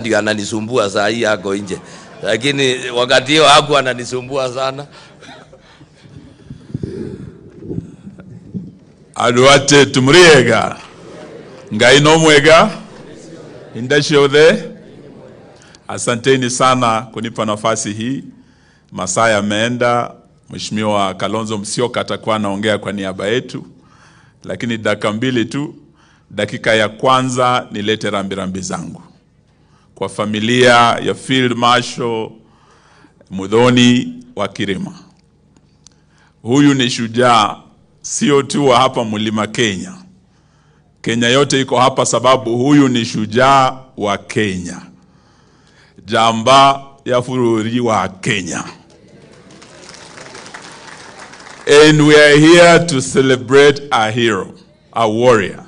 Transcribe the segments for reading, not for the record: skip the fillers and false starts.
ndio ananisumbua saa hii yako nje. Lakini wakati hiyo haku ananisumbua sana. Aduate tumriega. Ngai no mwega. Indashiothe. Asanteni sana kunipa nafasi hii. Masaa yameenda. Mheshimiwa Kalonzo Musyoka atakuwa anaongea kwa niaba yetu. Lakini dakika mbili tu. Dakika ya kwanza nilete rambirambi zangu kwa familia ya Field Marshal Muthoni wa Kirima. Huyu ni shujaa sio tu wa hapa Mlima Kenya. Kenya yote iko hapa sababu huyu ni shujaa wa Kenya. Jamba ya fururi wa Kenya. And we are here to celebrate a hero, a warrior.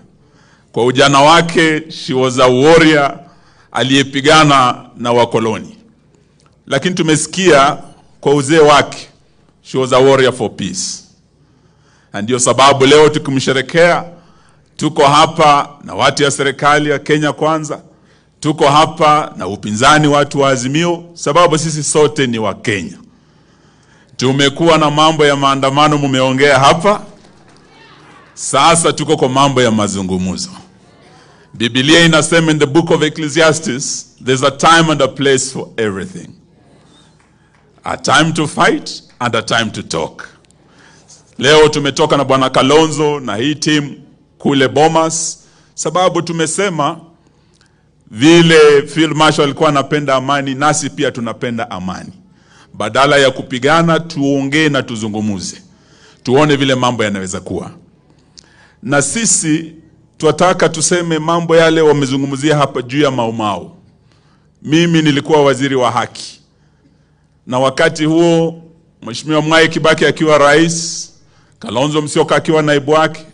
Kwa ujana wake, she was a warrior aliyepigana na wakoloni. Lakini tumesikia kwa uzee wake, she was a warrior for peace. Na ndio sababu leo tukimsherehekea, tuko hapa na watu ya serikali ya Kenya Kwanza, tuko hapa na upinzani watu wa Azimio, sababu sisi sote ni wa Kenya. Tumekuwa na mambo ya maandamano mumeongea hapa, sasa tuko kwa mambo ya mazungumzo. Biblia inasema in the book of Ecclesiastes, there's a time and a place for everything. A time to fight and a time to talk. Leo tumetoka na Bwana Kalonzo na hii team kule Bomas, sababu tumesema vile Field Marshal alikuwa anapenda amani, nasi pia tunapenda amani. Badala ya kupigana, tuongee na tuzungumuze. Tuone vile mambo yanaweza kuwa. Na sisi tunataka tuseme mambo yale wamezungumzia hapa juu ya maumau. Mimi nilikuwa waziri wa haki. Na wakati huo Mheshimiwa Mwai Kibaki akiwa rais, Kalonzo Musyoka akiwa naibu wake,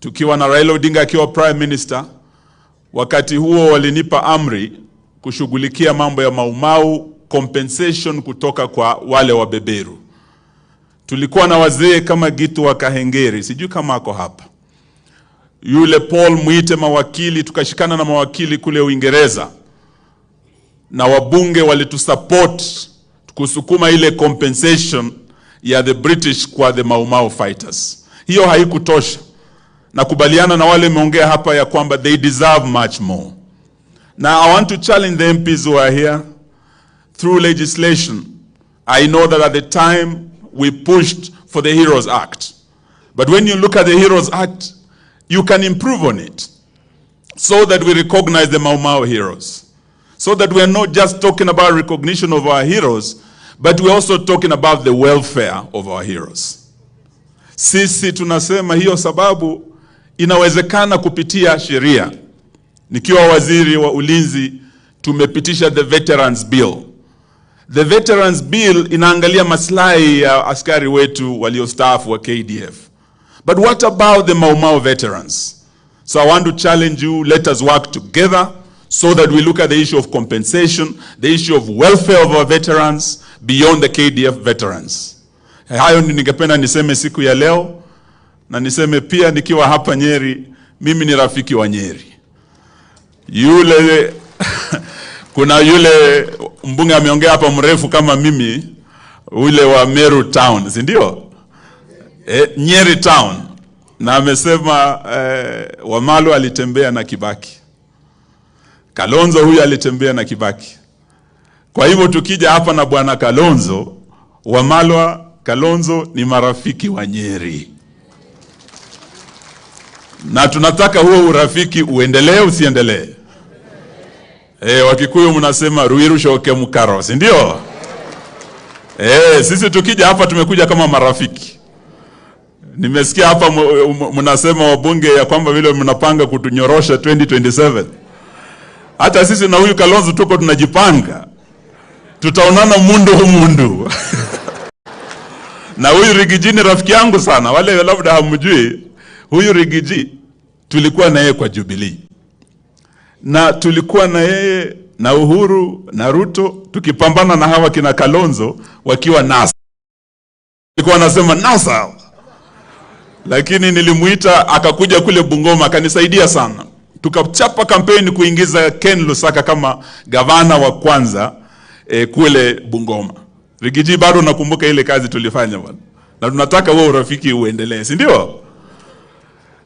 tukiwa na Raila Odinga akiwa prime minister, wakati huo walinipa amri kushughulikia mambo ya maumau, compensation kutoka kwa wale wabeberu. Tulikuwa na wazee kama Gitu wa Kahengeri, sijui kama ako hapa. Yule Paul Muite mawakili, tukashikana na mawakili kule Uingereza. Na wabunge walitusupport kusukuma ile compensation ya the British kwa the Mau fighters. Hiyo haikutosha. Nakubaliana na wale meongea hapa ya kwamba they deserve much more. Now I want to challenge the MPs who are here through legislation. I know that at the time we pushed for the Heroes Act. But when you look at the Heroes Act, you can improve on it so that we recognize the Mau heroes. So that we are not just talking about recognition of our heroes, but we're also talking about the welfare of our heroes. Sisi tunasema hiyo sababu inawezekana kupitia sheria. Nikiwa waziri wa ulinzi, tumepitisha the Veterans Bill. The Veterans Bill inaangalia maslahi ya askari wetu waliostaafu wa KDF. But what about the Mau veterans? So I want to challenge you, let us work together so that we look at the issue of compensation, the issue of welfare of our veterans beyond the KDF veterans. Hayo ningependa niseme siku ya leo, na niseme pia nikiwa hapa Nyeri, mimi ni rafiki wa Nyeri. Yule kuna yule mbunge ameongea hapa mrefu kama mimi, ule wa Meru Town, si ndio? Nyeri Town. Na amesema Wamalo alitembea na Kibaki. Kalonzo huyu alitembea na Kibaki. Kwa hivyo tukija hapa na Bwana Kalonzo, Wamalo Kalonzo ni marafiki wa Nyeri. Na tunataka huo urafiki uendelee usiendelee. Wakikuyu mnasema ruiru shoke mukaro, si ndio? Sisi tukija hapa tumekuja kama marafiki. Nimesikia hapa mnasema wabunge ya kwamba vile mnapanga kutunyorosha 2027. Hata sisi na huyu Kalonzo tuko tunajipanga. Tutaonana mundu. Na huyu Rigiji ni rafiki yangu sana. Wale labda hamjui, huyu Rigiji tulikuwa na yeye kwa Jubilee. Na tulikuwa na yeye na Uhuru na RUTO tukipambana na hawa kina Kalonzo wakiwa NASA. Tulikuwa nasema NASA. Lakini nilimuita akakuja kule Bungoma akanisaidia sana. Tukachapa kampeni kuingiza Ken Lusaka kama gavana wa kwanza kule Bungoma. Rigiji, bado nakumbuka ile kazi tulifanya bwana. Na tunataka wewe urafiki uendelee, si ndio?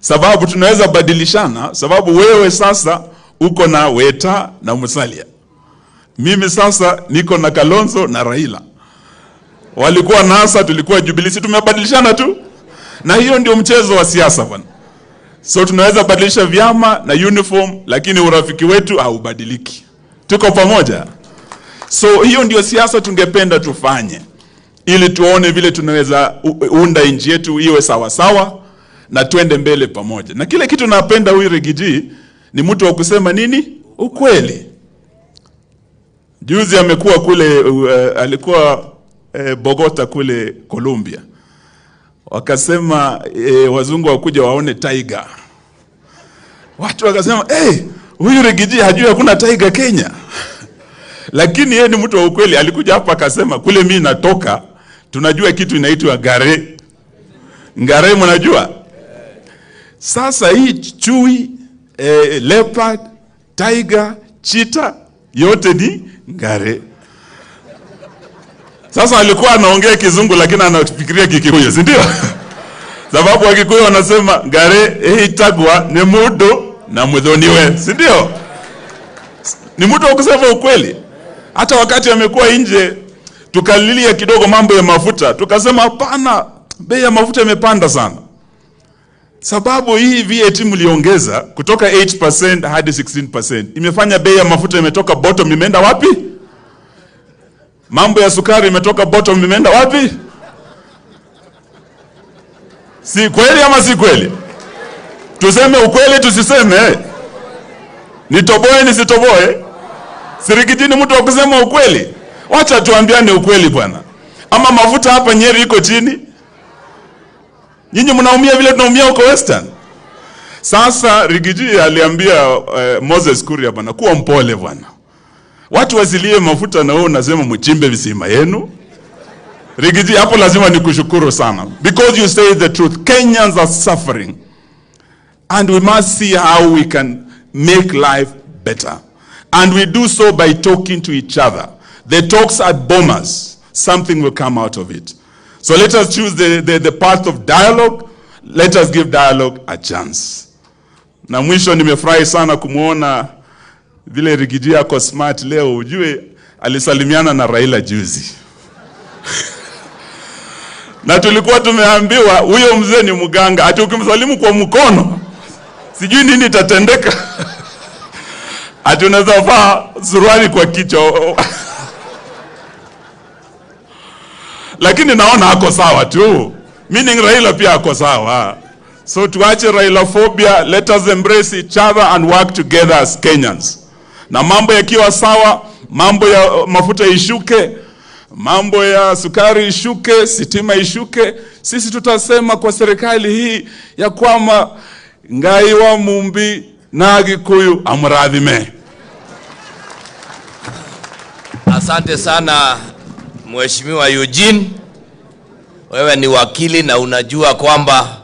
Sababu tunaweza badilishana, sababu wewe sasa uko na Weta na Musalia. Mimi sasa niko na Kalonzo na Raila. Walikuwa NASA, tulikuwa Jubilee, tumebadilishana tu. Na hiyo ndio mchezo wa siasa bwana. So tunaweza badilisha vyama na uniform, lakini urafiki wetu haubadiliki. Tuko pamoja. So hiyo ndio siasa tungependa tufanye, ili tuone vile tunaweza unda nchi yetu iwe sawa sawa na tuende mbele pamoja. Na kile kitu napenda huyu Rigiji ni mtu wa kusema nini? Ukweli. Juzi amekuwa kule alikuwa Bogota kule Colombia. Wakasema wazungu wakuja waone tiger. Watu wakasema huyu Rigiji hajui hakuna tiger Kenya. Lakini yeye ni mtu wa ukweli. Alikuja hapa akasema kule mimi natoka tunajua kitu inaitwa gare. Ngare mnajua? Sasa hii chui, leopard, tiger, cheetah yote ni ngare. Sasa alikuwa anaongea Kizungu lakini anafikiria Kikuyu, si ndio? Sababu Wakikuyu wanasema ngare itagwa ni mudo na Muthoni we, si ndio? Ni mtu wa kusema ukweli. Hata wakati amekuwa nje tukalilia kidogo mambo ya mafuta, tukasema hapana, bei ya mafuta imepanda sana. Sababu hii VAT mliongeza kutoka 8% hadi 16%. Imefanya bei ya mafuta imetoka bottom imeenda wapi? Mambo ya sukari imetoka bottom imeenda wapi? Si kweli ama si kweli? Tuseme ukweli tusiseme? Nitoboe nisitoboe? Sirigiji ni mtu wa kusema ukweli. Wacha tuambiane ukweli bwana. Ama mafuta hapa Nyeri iko chini. Nyinyi mnaumia vile tunaumia huko Western. Sasa Rigiji aliambia Moses Kuria bwana, kuwa mpole bwana. Watu wasilie mafuta na wewe unasema mchimbe visima yenu. Rigiji, hapo lazima nikushukuru sana. Because you say the truth. Kenyans are suffering. And we must see how we can make life better. And we do so by talking to each other. The talks are bombers. Something will come out of it. So let us choose the path of dialogue. Let us give dialogue a chance. Na mwisho nimefurahi sana kumuona vile Rigiji yako smart leo. Ujue alisalimiana na Raila juzi. Na tulikuwa tumeambiwa huyo mzee ni mganga. Ati ukimsalimu kwa mkono sijui nini itatendeka. Ati unaweza vaa suruali kwa kichwa. Lakini naona hako sawa tu. Meaning Raila pia hako sawa. So tuache Raila phobia, let us embrace each other and work together as Kenyans. Na mambo yakiwa sawa, mambo ya mafuta ishuke, mambo ya sukari ishuke, sitima ishuke, sisi tutasema kwa serikali hii ya kwamba ngai wa mumbi na Gikuyu amradhime. Asante sana Mheshimiwa Eugene. Wewe ni wakili na unajua kwamba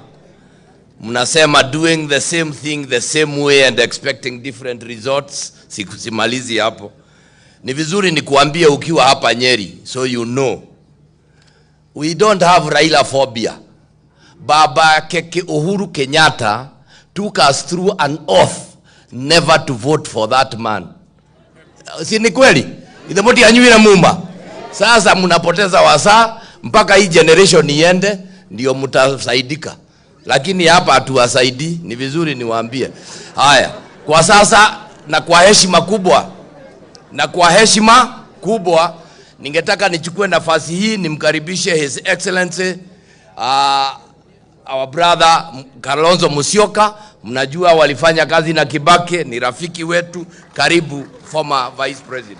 mnasema doing the same thing the same way and expecting different results. Simalizi hapo. Ni vizuri nikuambie ukiwa hapa Nyeri, so you know. We don't have Raila phobia. Baba keke Uhuru Kenyatta took us through an oath never to vote for that man. Si ni kweli? Idemoti ya nyuira mumba. Sasa mnapoteza wasaa mpaka hii generation iende ndio mtasaidika. Lakini hapa hatuwasaidii, ni vizuri niwaambie. Haya, kwa sasa na kwa heshima kubwa ningetaka nichukue nafasi hii nimkaribishe His Excellency our brother Kalonzo Musyoka. Mnajua walifanya kazi na Kibaki, ni rafiki wetu. Karibu former Vice President.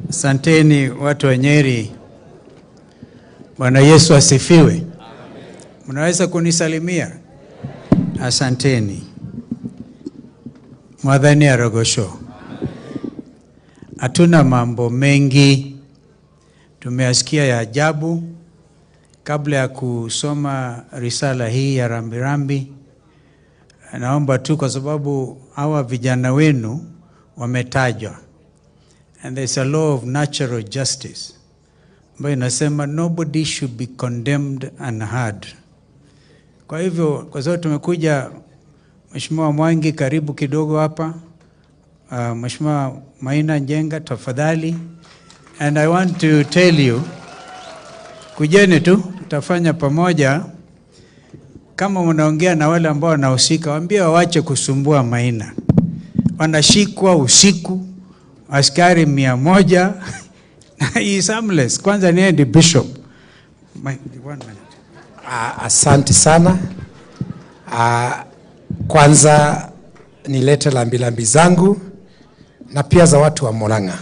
Asanteni watu wa Nyeri. Bwana Yesu asifiwe. Mnaweza kunisalimia? Asanteni. Mwadhani arogosho. Hatuna mambo mengi. tumeyasikia ya ajabu. Kabla ya kusoma risala hii ya rambirambi, naomba tu kwa sababu hawa vijana wenu wametajwa. And there's a law of natural justice ambayo inasema nobody should be condemned unheard. Kwa hivyo, kwa sababu tumekuja, Mheshimiwa Mwangi karibu kidogo hapa, Mheshimiwa Maina Njenga tafadhali. And I want to tell you, kujeni tu, tutafanya pamoja. Kama mnaongea na wale ambao wanahusika, waambie waache kusumbua Maina. Wanashikwa usiku, askari 100 na he is harmless. Kwanza ni the bishop. One minute. Asante sana. Kwanza nilete lambilambi zangu na pia za watu wa Murang'a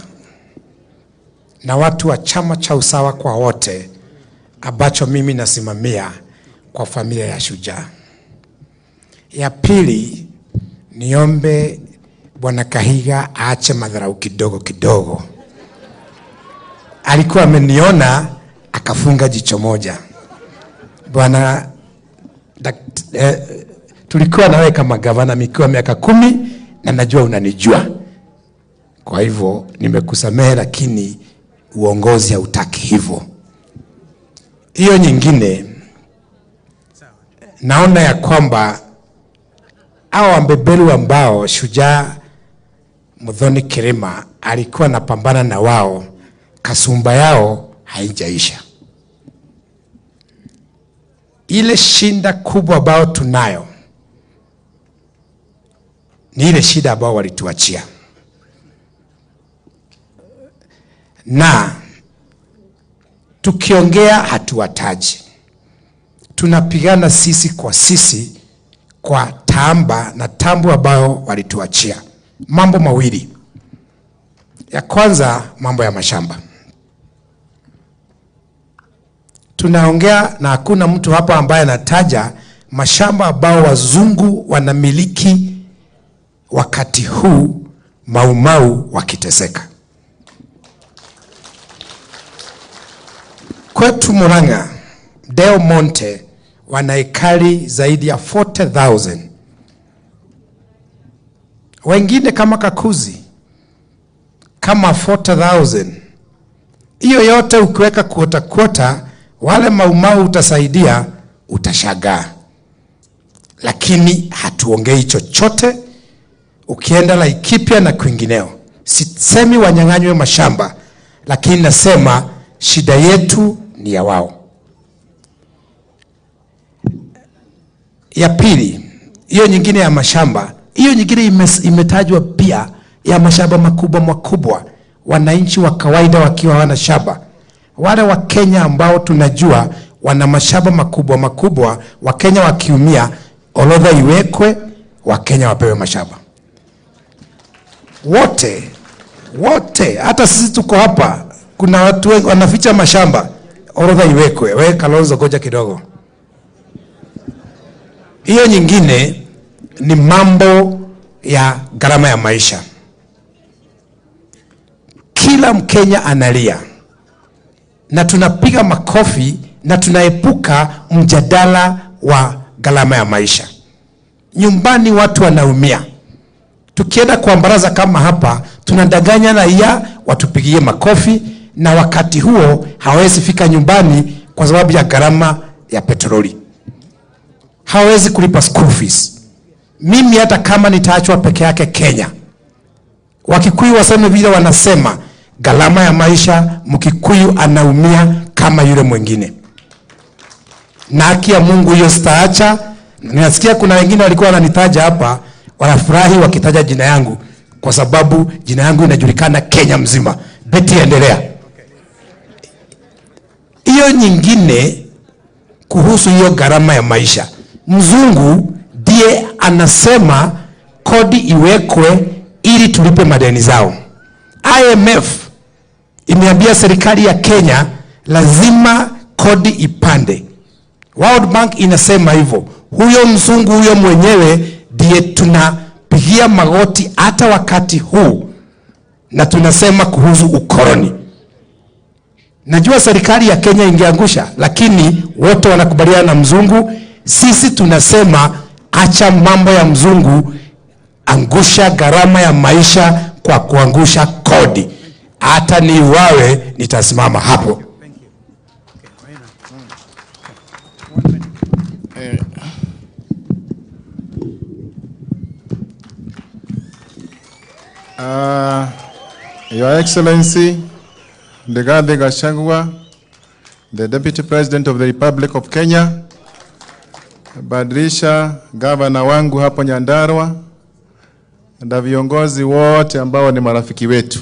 na watu wa chama cha usawa kwa wote ambacho mimi nasimamia kwa familia ya Shujaa. Ya pili, niombe Bwana Kahiga aache madharau kidogo kidogo. Alikuwa ameniona akafunga jicho moja. Bwana, tulikuwa nawe kama gavana mikiwa miaka 10 na najua unanijua. Kwa hivyo nimekusamehe, lakini uongozi hautaki hivyo. Hiyo nyingine, naona ya kwamba hao wambebelu ambao Shujaa Muthoni Kirima alikuwa anapambana na wao, kasumba yao haijaisha. Ile shinda kubwa ambao tunayo ni ile shida ambao walituachia. Na tukiongea hatuwataji. Tunapigana sisi kwa tamba na tambu ambao walituachia. Mambo mawili. Ya kwanza, mambo ya mashamba. Tunaongea na hakuna mtu hapa ambaye anataja mashamba ambao wazungu wanamiliki wakati huu Maumau wakiteseka. Kwetu Murang'a, Del Monte wana ekari zaidi ya 40,000. Wengine kama Kakuzi kama 40,000. Hiyo yote ukiweka kuota wale Maumau utasaidia, utashagaa. Lakini hatuongei chochote. Ukienda Laikipia na kwingineo, sisemi wanyang'anywe mashamba, lakini nasema shida yetu ni ya wao. Ya pili, hiyo nyingine ya mashamba, hiyo nyingine imetajwa pia ya mashamba makubwa, wananchi wa kawaida wakiwa wana shamba. Wale wa Kenya ambao tunajua wana mashamba makubwa, wa Kenya wakiumia, orodha iwekwe, wa Kenya wapewe mashamba. Wote, hata sisi tuko hapa, kuna watu wanaficha mashamba, orodha iwekwe. Wewe Kalonzo goja kidogo. Hiyo nyingine ni mambo ya gharama ya maisha. Kila Mkenya analia na tunapiga makofi na tunaepuka mjadala wa gharama ya maisha. Nyumbani watu wanaumia. Tukienda kwa baraza kama hapa, tunadanganya raia watupigie makofi, na wakati huo hawezi fika nyumbani kwa sababu ya gharama ya petroli. Hawezi kulipa school fees. Mimi hata kama nitaachwa peke yake Kenya, Wakikuyu waseme vile wanasema, gharama ya maisha, Mkikuyu anaumia kama yule mwingine. Na haki ya Mungu hiyo sitaacha. Ninasikia kuna wengine walikuwa wananitaja hapa, wanafurahi wakitaja jina yangu, kwa sababu jina yangu inajulikana Kenya mzima. Beti endelea. Hiyo nyingine kuhusu hiyo gharama ya maisha, mzungu ndiye anasema kodi iwekwe ili tulipe madeni zao. IMF imeambia serikali ya Kenya lazima kodi ipande. World Bank inasema hivyo. Huyo mzungu huyo mwenyewe ndiye tunapigia magoti hata wakati huu, na tunasema kuhusu ukoloni. Najua serikali ya Kenya ingeangusha, lakini wote wanakubaliana na mzungu. Sisi tunasema acha mambo ya mzungu, angusha gharama ya maisha kwa kuangusha kodi. Hata niuawe nitasimama hapo. Your Excellency, Rigathi Gachagua, the Deputy President of the Republic of Kenya, Badilisha, Gavana wangu hapo Nyandarua, na viongozi wote ambao ni marafiki wetu.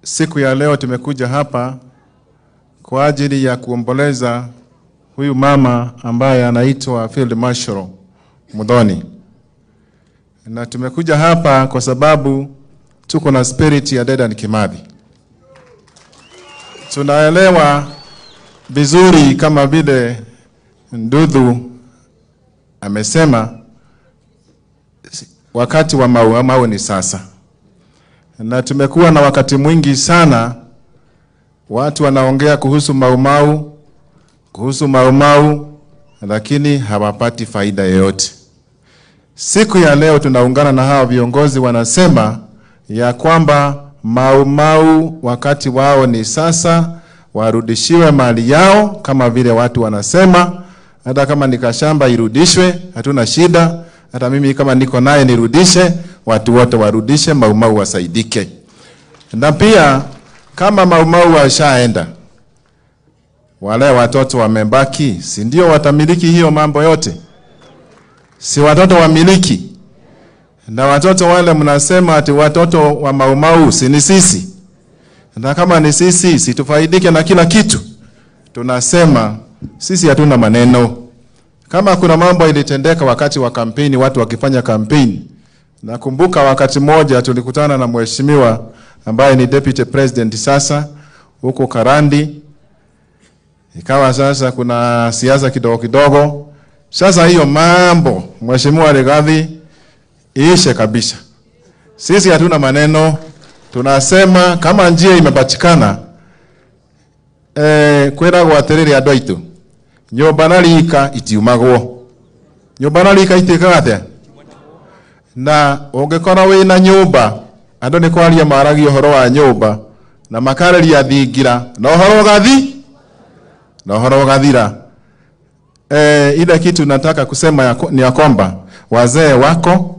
Siku ya leo tumekuja hapa kwa ajili ya kuomboleza huyu mama ambaye anaitwa Field Marshal Muthoni. Na tumekuja hapa kwa sababu tuko na spirit ya Dedan Kimathi. Tunaelewa vizuri kama vile Ndudhu amesema wakati wa mau ni sasa. Na tumekuwa na wakati mwingi sana watu wanaongea kuhusu mau, lakini hawapati faida yoyote. Siku ya leo tunaungana na hawa viongozi wanasema ya kwamba mau wakati wao ni sasa, warudishiwe mali yao kama vile watu wanasema. Hata kama nikashamba irudishwe, hatuna shida. Hata mimi kama niko naye nirudishe, watu wote warudishe, mau wasaidike. Na pia kama mau washaenda, wale watoto wamebaki, si ndio watamiliki hiyo mambo yote? Si watoto wamiliki? Na watoto wale mnasema ati watoto wa mau si ni sisi? Na kama ni sisi, si tufaidike na kila kitu? Tunasema sisi hatuna maneno. Kama kuna mambo ilitendeka wakati wa kampeni, watu wakifanya kampeni. Nakumbuka wakati moja tulikutana na mheshimiwa ambaye ni Deputy President sasa huko Karandi. Ikawa sasa kuna siasa kidogo. Sasa hiyo mambo mheshimiwa Rigathi iishe kabisa. Sisi hatuna maneno. Tunasema kama njia imepatikana, kwera gwaterere andũ aitũ, nyũmba na rika itiumagwo. Nyũmba na rika itikaga atia? Na ũngĩkorwo wĩna nyũmba, andũ nĩ kwaria maragia ũhoro wa nyũmba na makareria thingira, na ũhoro ũgathira. Ile kitu nataka kusema ni ya kwamba wazee wako,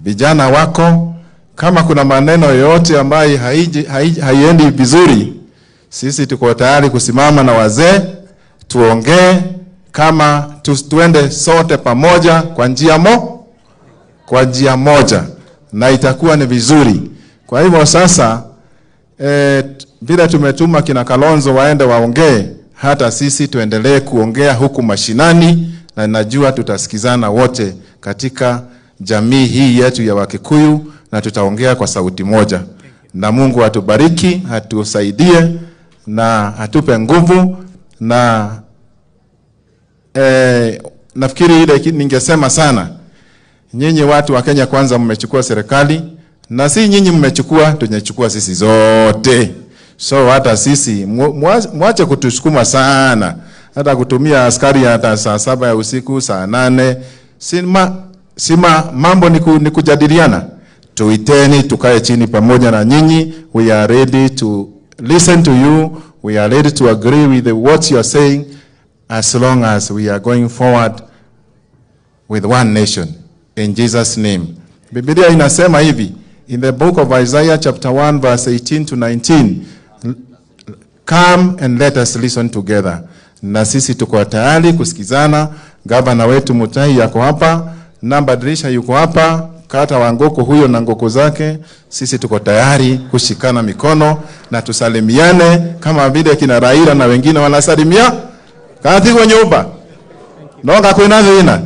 vijana wako, kama kuna maneno yote ambayo haiendi vizuri, sisi tuko tayari kusimama na wazee, tuongee kama tuende sote pamoja kwa njia moja, na itakuwa ni vizuri. Kwa hivyo sasa bila tumetuma kina Kalonzo waende waongee, hata sisi tuendelee kuongea huku mashinani, na najua tutasikizana wote katika jamii hii yetu ya Wakikuyu, na tutaongea kwa sauti moja. Na Mungu atubariki, atusaidie na atupe nguvu. Na nafikiri ile ningesema sana, nyinyi watu wa Kenya kwanza mmechukua serikali, na si nyinyi mmechukua, tunachukua sisi zote. So hata sisi mwache kutusukuma sana, hata kutumia askari hata saa 7 ya usiku, saa 8. Sima mambo ni kujadiliana. Tuiteni tukae chini pamoja na nyinyi. We are ready to listen to you. We are ready to agree with what you are saying, as long as we are going forward with one nation. In Jesus' name. Biblia inasema hivi in the book of Isaiah chapter 1 verse 18 to 19. Come and let us listen together. Na sisi tuko tayari kusikizana. Gavana wetu Mutahi yako hapa, na Badilisha yuko hapa, kata Wangoko huyo na ngoko zake. Sisi tuko tayari kushikana mikono na tusalimiane kama vile kina Raila na wengine wanasalimia katika nyumba. Noga kwina thina.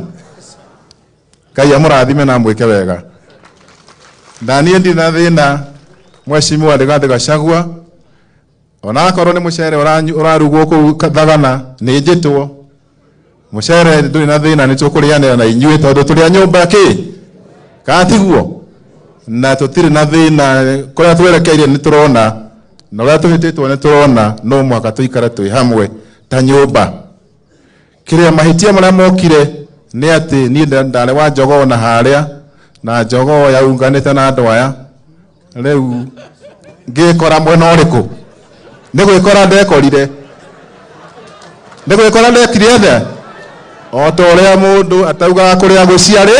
Kaya murathime na mweke wega. Ndani ndi na thina mheshimiwa Rigathi Gachagua. Ona korwo ni mucere urarugwo ku thagana ni njitwo. Mucere nduri na thina ni tukurianira na inyuĩ tondu turi a nyumba ki katiguo na tutiri na thina kuria twerekeire ni turona na ũrĩa tũhĩtĩtwo nĩ tũrona no mũhaka tũikare twĩ hamwe ta nyũmba. Kĩrĩa mahĩtia marĩa mokire nĩ atĩ niĩ ndarĩ wa njogoo na harĩa na njogoo yaunganĩte na andũ aya, rĩu ngĩkora mwena ũrĩkũ? Nĩ gwĩkora ndekorire? Nĩ gwĩkora ndekire atĩa? O ta ũrĩa mũndũ ataugaga kũrĩa gũciarĩ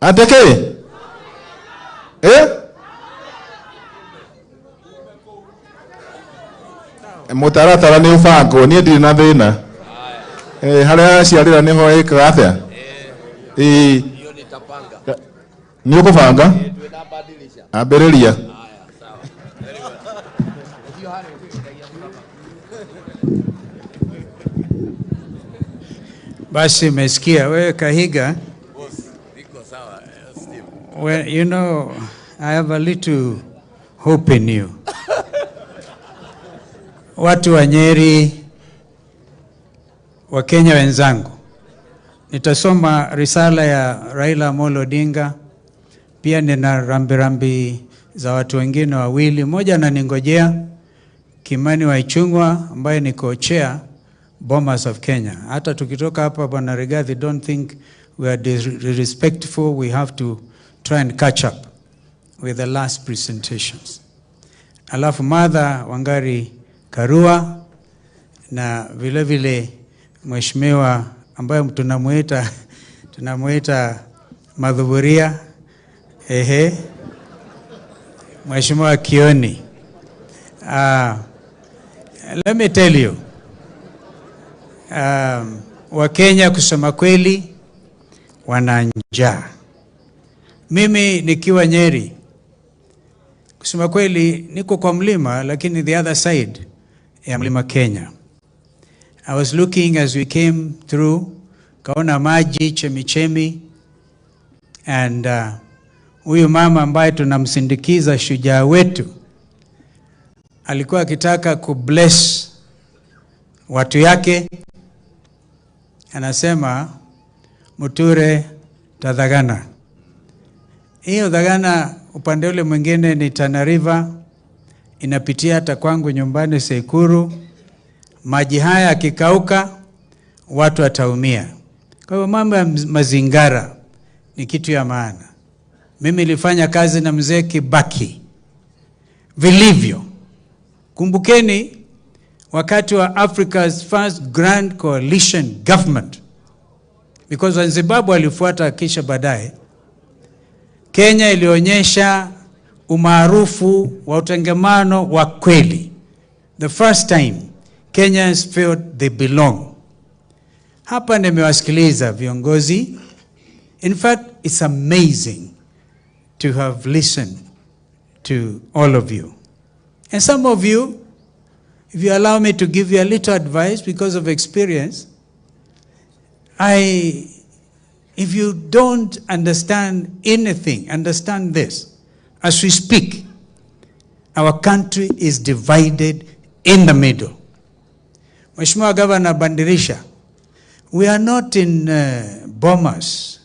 atĩkĩ mũtaratara nĩ ũbangwo, niĩ ndirĩ na thĩna. Harĩa aciarĩra nĩho ĩkaga atĩa? Nĩ ũkũbanga? Ambĩrĩria. Basi mesikia wewe Kahiga. Well, you know, I have a little hope in you. Watu wa Nyeri, wa Kenya wenzangu, nitasoma risala ya Raila Amolo Odinga. Pia nina rambirambi za watu wengine wawili. Moja ananingojea, Kimani wa Ichung'wa ambaye ni co-chair Bomas of Kenya. Hata tukitoka hapa Bwana Rigathi, don't think we are disrespectful. We have to try and catch up with the last presentations. Alafu Martha Wangari Karua na vile vile mheshimiwa ambaye tunamuita Madhuburia, Mheshimiwa Kioni. Let me tell you, wa Kenya kusema kweli wana njaa. Mimi nikiwa Nyeri, kusema kweli niko kwa mlima, lakini the other side ya mlima Kenya. I was looking as we came through, kaona maji chemichemi, and huyu mama ambaye tunamsindikiza shujaa wetu alikuwa akitaka kubless watu yake. Anasema muture tadhagana. Hiyo dhagana upande ule mwingine ni Tana River, inapitia hata kwangu nyumbani Sekuru. Maji haya yakikauka watu wataumia. Kwa hivyo mambo ya mazingara ni kitu ya maana. Mimi nilifanya kazi na mzee Kibaki vilivyo. Kumbukeni wakati wa Africa's first grand coalition government, because when Zimbabwe alifuata kisha baadaye, Kenya ilionyesha umaarufu wa utengemano wa kweli. The first time Kenyans felt they belong. Hapa nimewasikiliza viongozi. In fact, it's amazing to have listened to all of you. And some of you, if you allow me to give you a little advice because of experience, if you don't understand anything, understand this. As we speak, our country is divided in the middle. Mheshimiwa Governor Bandirisha, we are not in Bomas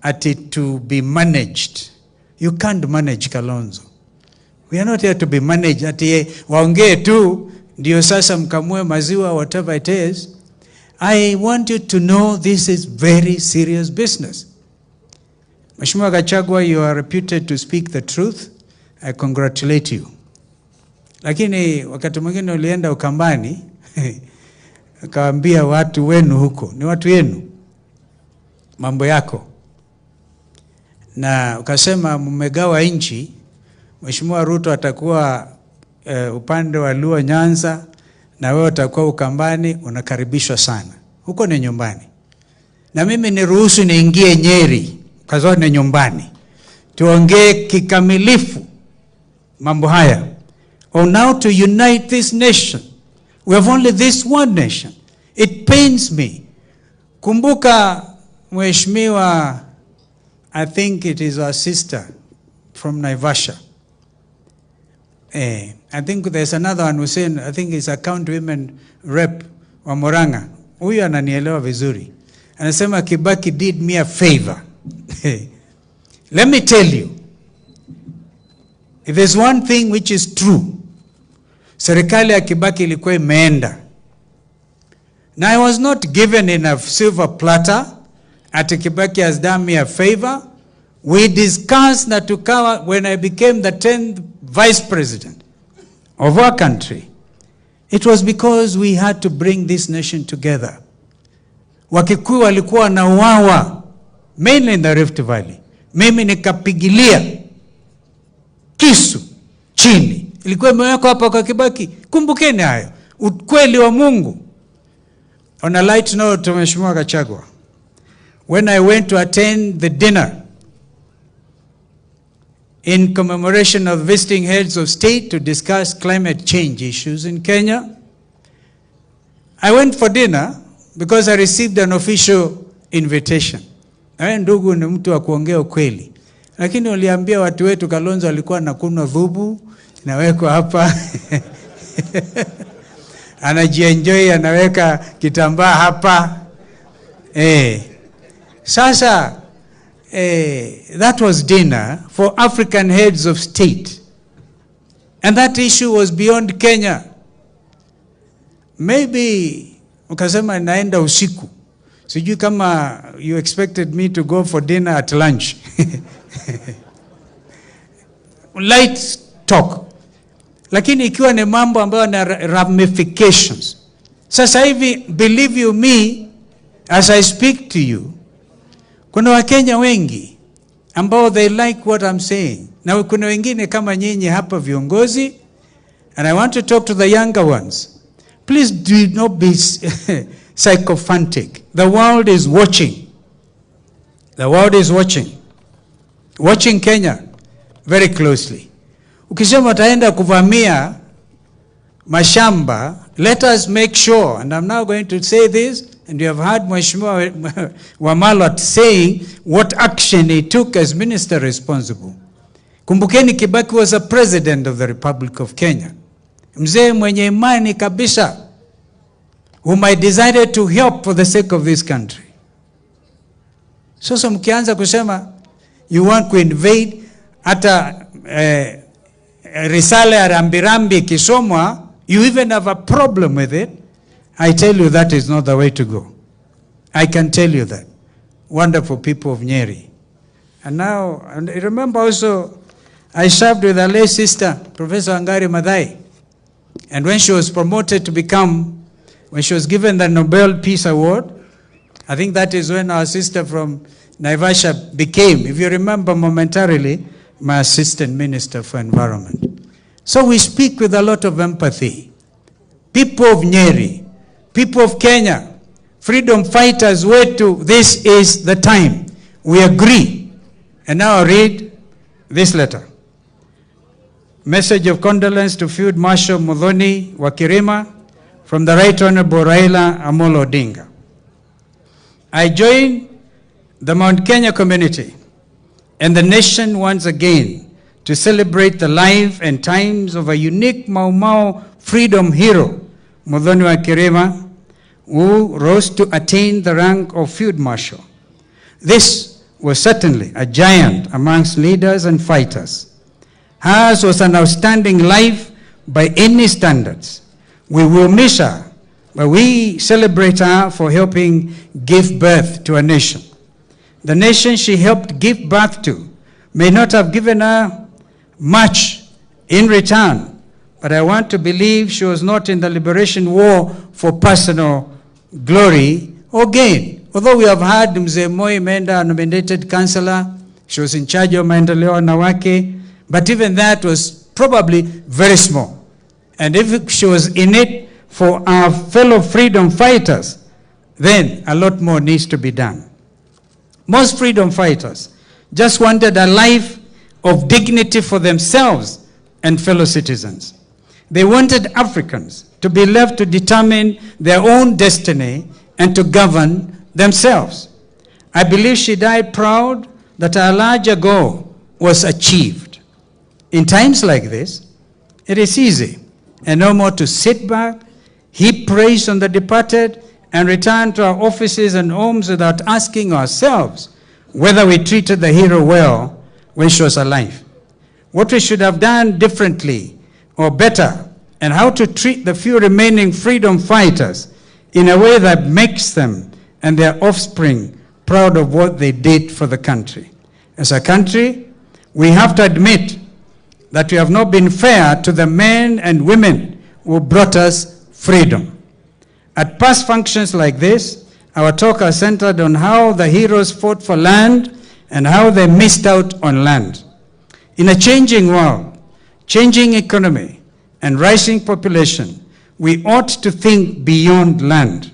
at it to be managed. You can't manage Kalonzo. We are not here to be managed ati waongee tu ndio sasa mkamue maziwa, whatever it is. I want you to know this is very serious business. Mheshimiwa Gachagua, you are reputed to speak the truth. I congratulate you. Lakini wakati mwingine ulienda Ukambani akawaambia watu wenu huko, ni watu yenu, mambo yako. Na ukasema mmegawa nchi, Mheshimiwa RUTO atakuwa upande wa Luo Nyanza na wewe utakuwa Ukambani, unakaribishwa sana. Huko ni nyumbani. Na mimi niruhusu niingie Nyeri, kwa sababu ni nyumbani. Tuongee kikamilifu mambo haya. On how to unite this nation. We have only this one nation. It pains me. Kumbuka Mheshimiwa, I think it is our sister from Naivasha. I think there's another one who said, I think it's a county women rep wa Murang'a. Huyu ananielewa vizuri. Anasema Kibaki did me a favor. Let me tell you, If there's one thing which is true, serikali ya Kibaki ilikuwa imeenda. Now, I was not given in a silver platter. At Kibaki has done me a favor. We discussed na tukawa, when I became the 10th vice president of our country, it was because we had to bring this nation together. Wakikuyu walikuwa wanauawa, mainly in the Rift Valley. Mimi nikapigilia kisu chini. Ilikuwa imewekwa hapa kwa Kibaki. Kumbukeni hayo. Ukweli wa Mungu. On a light note, Mheshimiwa Gachagua, when I went to attend the dinner in commemoration of visiting heads of state to discuss climate change issues in Kenya, I went for dinner because I received an official invitation. Na ndugu ni mtu wa kuongea ukweli. Lakini waliambia watu wetu Kalonzo alikuwa anakunywa dhubu, inawekwa hapa. Anajienjoy, anaweka kitambaa hapa. Sasa, that was dinner for African heads of state. And that issue was beyond Kenya. Maybe, ukasema naenda usiku. Sijui kama you expected me to go for dinner at lunch. Light talk. Lakini ikiwa ni mambo ambayo na ramifications. Sasa hivi, believe you me, as I speak to you, kuna Wakenya wengi ambao they like what I'm saying. Na kuna wengine kama nyinyi hapa viongozi, and I want to talk to the younger ones. Please do not be sycophantic. The world is watching. The world is watching. Watching Kenya very closely. Ukisema taenda kuvamia mashamba, let us make sure, and I'm now going to say this, and you have heard Mheshimiwa Wamalwa saying what action he took as minister responsible. Kumbukeni Kibaki was a president of the Republic of Kenya. Mzee mwenye imani kabisa, whom I decided to help for the sake of this country. Sasa mkianza kusema you want to invade, hata risala ya rambirambi kisomwa, you even have a problem with it. I tell you that is not the way to go. I can tell you that. Wonderful people of Nyeri. And now, and remember also, I served with our late sister, Professor Wangari Maathai. And when she was promoted to become, when she was given the Nobel Peace Award, I think that is when our sister from Naivasha became, if you remember momentarily, my assistant minister for environment. So we speak with a lot of empathy. People of Nyeri, people of Kenya, freedom fighters, this is the time. We agree. And now I read this letter. Message of condolence to Field Marshal Muthoni wa Kirima from the Right Honorable Raila Amolo Odinga. I join the Mount Kenya community and the nation once again to celebrate the life and times of a unique Mau Mau freedom hero, Muthoni wa Kirima, who rose to attain the rank of Field Marshal. This was certainly a giant amongst leaders and fighters. Hers was an outstanding life by any standards. We will miss her, but we celebrate her for helping give birth to a nation. The nation she helped give birth to may not have given her much in return, but I want to believe she was not in the liberation war for personal glory or gain. Although we have had Mzee Moi Menda, nominated councillor, she was in charge of maendeleo wanawake, but even that was probably very small. And if she was in it for our fellow freedom fighters, then a lot more needs to be done. Most freedom fighters just wanted a life of dignity for themselves and fellow citizens. They wanted Africans to be left to determine their own destiny and to govern themselves. I believe she died proud that a larger goal was achieved. In times like this, it is easy and no more to sit back, heap praise on the departed, and return to our offices and homes without asking ourselves whether we treated the hero well when she was alive. what we should have done differently or better, and how to treat the few remaining freedom fighters in a way that makes them and their offspring proud of what they did for the country. As a country, we have to admit that we have not been fair to the men and women who brought us freedom. At past functions like this, our talk has centered on how the heroes fought for land and how they missed out on land. In a changing world, changing economy, and rising population, we ought to think beyond land.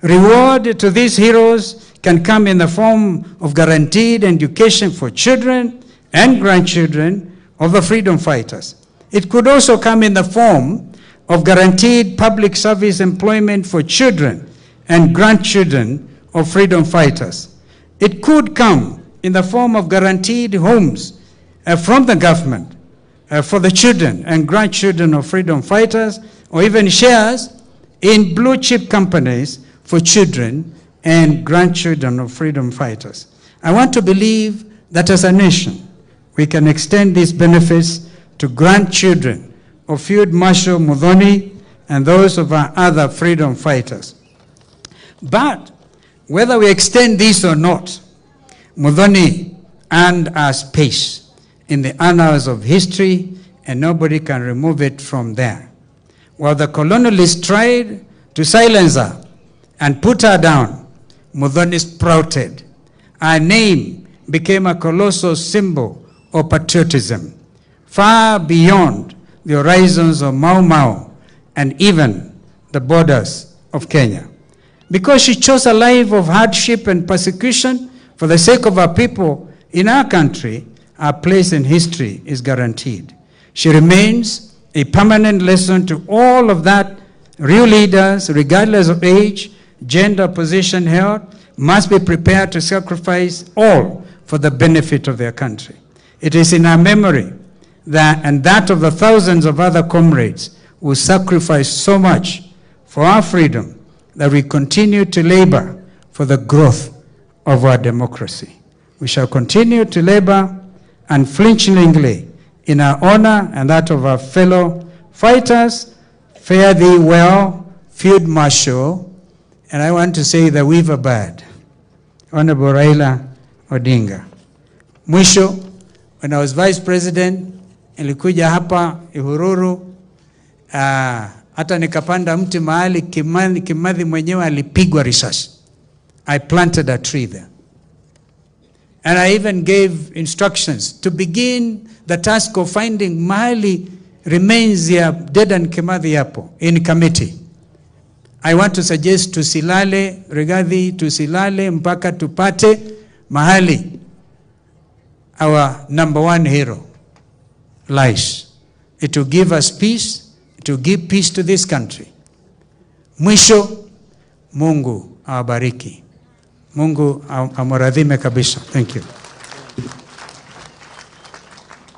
Reward to these heroes can come in the form of guaranteed education for children and grandchildren of the freedom fighters. It could also come in the form of guaranteed public service employment for children and grandchildren of freedom fighters. It could come in the form of guaranteed homes from the government for the children and grandchildren of freedom fighters, or even shares in blue chip companies for children and grandchildren of freedom fighters. I want to believe that as a nation, we can extend these benefits to grandchildren of Field Marshal Muthoni and those of our other freedom fighters. But whether we extend this or not, Muthoni earned our space in the annals of history, and nobody can remove it from there. While the colonialists tried to silence her and put her down, Muthoni sprouted. Our name became a colossal symbol of patriotism, far beyond the horizons of Mau Mau and even the borders of Kenya. Because she chose a life of hardship and persecution for the sake of our people in our country, our place in history is guaranteed. She remains a permanent lesson to all of that real leaders, regardless of age, gender, position held, must be prepared to sacrifice all for the benefit of their country. It is in our memory and that of the thousands of other comrades who sacrificed so much for our freedom that we continue to labor for the growth of our democracy. We shall continue to labor unflinchingly in our honor and that of our fellow fighters. Fare thee well, Field Marshal, and I want to say the weaver bird, Honorable Raila Odinga. Mwisho, when I was vice president, nilikuja hapa Uhuru, hata nikapanda mti mahali Kimathi mwenyewe alipigwa risasi. I planted a tree there. And I even gave instructions to begin the task of finding mahali remains ya Dedan Kimathi yapo in committee. I want to suggest tusilale, Rigathi, tusilale mpaka tupate mahali our number one hero lies. It will give us peace. It will give peace to this country. Mwisho, Mungu awabariki. Mungu amuradhime kabisa. Thank you.